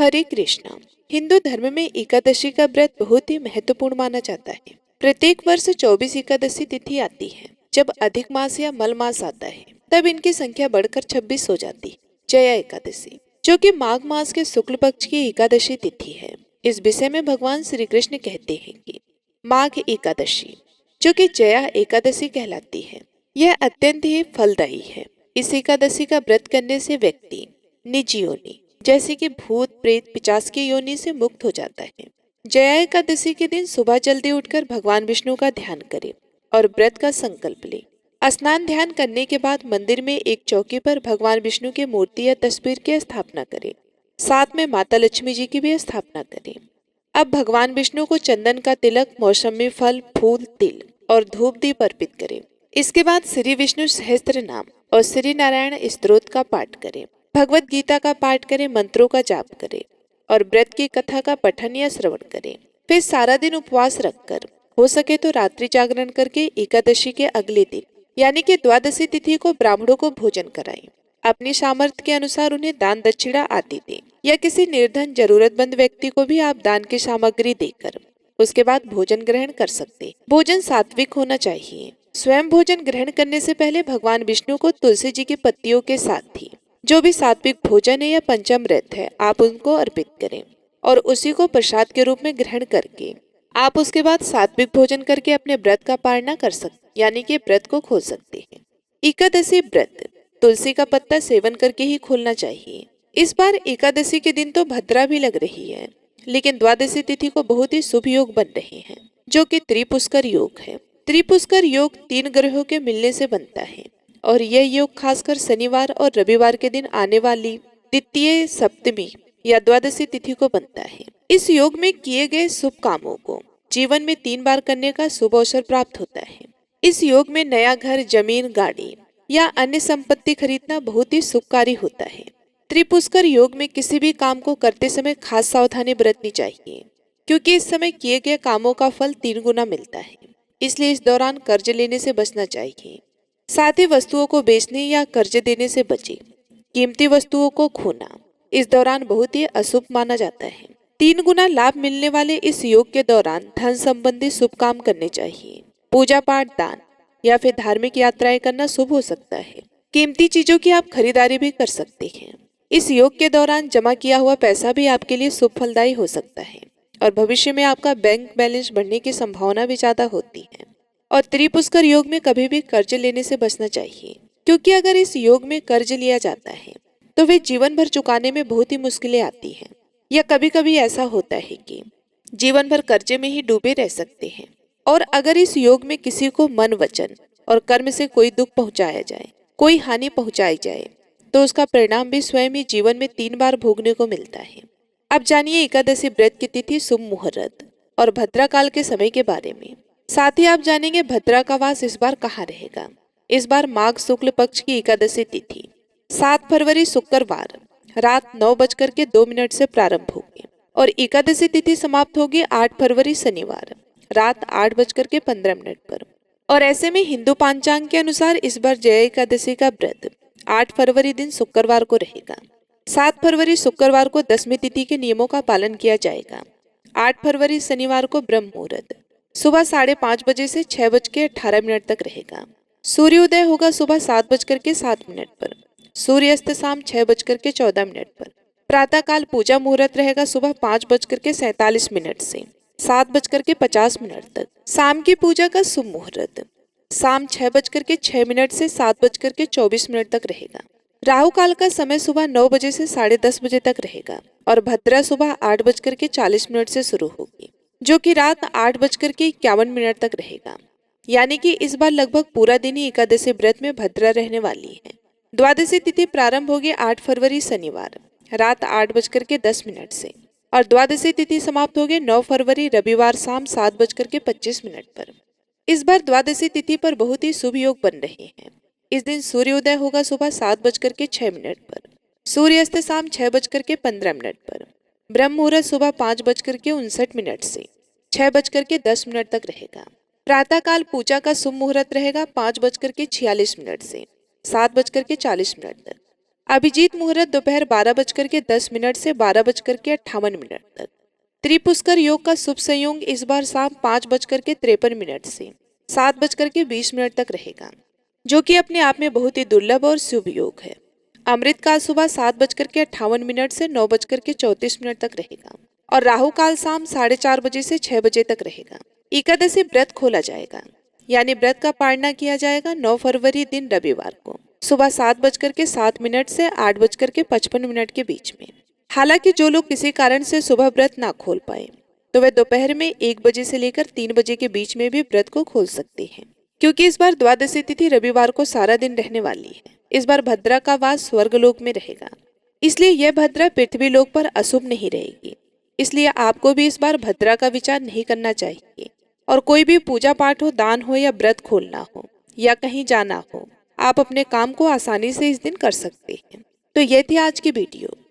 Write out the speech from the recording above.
हरे कृष्णा। हिंदू धर्म में एकादशी का व्रत बहुत ही महत्वपूर्ण माना जाता है। प्रत्येक वर्ष 24 एकादशी तिथि आती है। जब अधिक मास या मल मास आता है तब इनकी संख्या बढ़कर 26 हो जाती है। जया एकादशी, जो कि माघ मास के शुक्ल पक्ष की एकादशी तिथि है। इस विषय में भगवान श्री कृष्ण कहते हैं कि माघ एकादशी, जो कि जया एकादशी कहलाती है, यह अत्यंत ही फलदायी है। इस एकादशी का व्रत करने से व्यक्ति निज योनि जैसे कि भूत प्रेत पिशाच की योनि से मुक्त हो जाता है। जया एकादशी के दिन सुबह जल्दी उठकर भगवान विष्णु का ध्यान करें और व्रत का संकल्प लें। स्नान ध्यान करने के बाद मंदिर में एक चौकी पर भगवान विष्णु की मूर्ति या तस्वीर की स्थापना करें। साथ में माता लक्ष्मी जी की भी स्थापना करें। अब भगवान विष्णु को चंदन का तिलक, मौसमी फल, फूल, तिल और धूप दीप अर्पित करें। इसके बाद श्री विष्णु सहस्त्र नाम और श्री नारायण स्तोत्र का पाठ करें। भगवत गीता का पाठ करें, मंत्रों का जाप करें और व्रत की कथा का पठन या श्रवण करें। फिर सारा दिन उपवास रखकर, हो सके तो रात्रि जागरण करके एकादशी के अगले दिन यानी कि द्वादशी तिथि को ब्राह्मणों को भोजन कराएं। अपनी सामर्थ्य के अनुसार उन्हें दान दक्षिणा आदि दें या किसी निर्धन जरूरतमंद व्यक्ति को भी आप दान की सामग्री देकर उसके बाद भोजन ग्रहण कर सकते। भोजन सात्विक होना चाहिए। स्वयं भोजन ग्रहण करने से पहले भगवान विष्णु को तुलसी जी की पत्तियों के साथ ही जो भी सात्विक भोजन है या पंचामृत है आप उनको अर्पित करें और उसी को प्रसाद के रूप में ग्रहण करके आप उसके बाद सात्विक भोजन करके अपने व्रत का पालना कर सकते यानी कि व्रत को खोल सकते हैं। एकादशी व्रत तुलसी का पत्ता सेवन करके ही खोलना चाहिए। इस बार एकादशी के दिन तो भद्रा भी लग रही है, लेकिन द्वादशी तिथि को बहुत ही शुभ योग बन रहे हैं, जो कि त्रिपुष्कर योग है। त्रिपुष्कर योग 3 ग्रहों के मिलने से बनता है और यह योग खासकर शनिवार और रविवार के दिन आने वाली द्वितीय, सप्तमी या द्वादशी तिथि को बनता है। इस योग में किए गए शुभ कामों को जीवन में 3 बार करने का शुभ अवसर प्राप्त होता है। इस योग में नया घर, जमीन, गाड़ी या अन्य संपत्ति खरीदना बहुत ही शुभकारी होता है। त्रिपुष्कर योग में किसी भी काम को करते समय खास सावधानी बरतनी चाहिए, क्योंकि इस समय किए गए कामों का फल 3 गुना मिलता है। इसलिए इस दौरान कर्ज लेने से बचना चाहिए। साथ ही वस्तुओं को बेचने या कर्ज देने से बचे। कीमती वस्तुओं को खोना इस दौरान बहुत ही अशुभ माना जाता है। 3 गुना लाभ मिलने वाले इस योग के दौरान धन संबंधी शुभ काम करने चाहिए। पूजा पाठ, दान या फिर धार्मिक यात्राएं करना शुभ हो सकता है। कीमती चीजों की आप खरीदारी भी कर सकते हैं। इस योग के दौरान जमा किया हुआ पैसा भी आपके लिए शुभ फलदायी हो सकता है और भविष्य में आपका बैंक बैलेंस बढ़ने की संभावना भी ज्यादा होती है। और त्रिपुष्कर योग में कभी भी कर्ज लेने से बचना चाहिए, क्योंकि अगर इस योग में कर्ज लिया जाता है तो वे जीवन भर चुकाने में बहुत ही मुश्किलें आती हैं, या कभी कभी ऐसा होता है कि जीवन भर कर्जे में ही डूबे रह सकते हैं। और अगर इस योग में किसी को मन, वचन और कर्म से कोई दुख पहुंचाया जाए, कोई हानि पहुंचाई जाए, तो उसका परिणाम भी स्वयं ही जीवन में 3 बार भोगने को मिलता है। अब जानिए एकादशी व्रत की तिथि, शुभ मुहूर्त और भद्रा काल के समय के बारे में। साथ ही आप जानेंगे भद्रा का वास इस बार कहाँ रहेगा। इस बार माघ शुक्ल पक्ष की एकादशी तिथि 7 फरवरी शुक्रवार रात 9:02 से प्रारंभ होगी और एकादशी तिथि समाप्त होगी 8 फरवरी शनिवार रात 8:15 पर। और ऐसे में हिंदू पंचांग के अनुसार इस बार जया एकादशी का व्रत 8 फरवरी दिन शुक्रवार को रहेगा। 7 फरवरी शुक्रवार को दशमी तिथि के नियमों का पालन किया जाएगा। 8 फरवरी शनिवार को ब्रह्म मुहूर्त सुबह 5:30 बजे से 6:18 तक रहेगा। सूर्योदय होगा सुबह 7:07 पर। सूर्यास्त शाम 6:14 पर। प्रातः काल पूजा मुहूर्त रहेगा सुबह 5:47 से 7:50 तक। शाम की पूजा का शुभ मुहूर्त शाम 6:06 से 7:24 तक रहेगा। राहु काल का समय सुबह 9 बजे से 10:30 बजे तक रहेगा और भद्रा सुबह 8:40 से शुरू होगी, जो कि रात 8:51 तक रहेगा। यानी कि इस बार लगभग पूरा दिन ही एकादशी व्रत में भद्रा रहने वाली है। द्वादशी तिथि प्रारंभ होगी 8 फरवरी शनिवार रात 8:10 से और द्वादशी तिथि समाप्त होगी 9 फरवरी रविवार शाम 7:25 पर। इस बार द्वादशी तिथि पर बहुत ही शुभ योग बन रहे हैं। इस दिन सूर्योदय होगा सुबह 7:06 पर। सूर्यास्त शाम 6:15 पर। ब्रह्म मुहूर्त सुबह 5:59 से 6:10 तक रहेगा। प्रातः काल पूजा का शुभ मुहूर्त रहेगा 5:46 से 7:40 तक। अभिजीत मुहूर्त दोपहर 12:10 से 12:58 तक। त्रिपुष्कर योग का शुभ संयोग इस बार शाम 5:53 से 7:20 तक रहेगा, जो कि अपने आप में बहुत ही दुर्लभ और शुभ योग है। अमृत काल सुबह 7:58 से 9:34 तक रहेगा और राहु काल शाम 4:30 बजे से 6 बजे तक रहेगा। एकादशी व्रत खोला जाएगा, यानी व्रत का पारणा किया जाएगा 9 फरवरी दिन रविवार को सुबह 7:07 से 8:55 के बीच में। हालांकि जो लोग किसी कारण से सुबह व्रत ना खोल पाए तो वे दोपहर में 1 बजे से लेकर 3 बजे के बीच में भी व्रत को खोल सकते हैं, क्योंकि इस बार द्वादशी तिथि रविवार को सारा दिन रहने वाली है। इस बार भद्रा का वास स्वर्गलोक में रहेगा, इसलिए यह भद्रा पृथ्वी लोक पर अशुभ नहीं रहेगी। इसलिए आपको भी इस बार भद्रा का विचार नहीं करना चाहिए और कोई भी पूजा पाठ हो, दान हो या व्रत खोलना हो या कहीं जाना हो, आप अपने काम को आसानी से इस दिन कर सकते हैं। तो यह थी आज की वीडियो।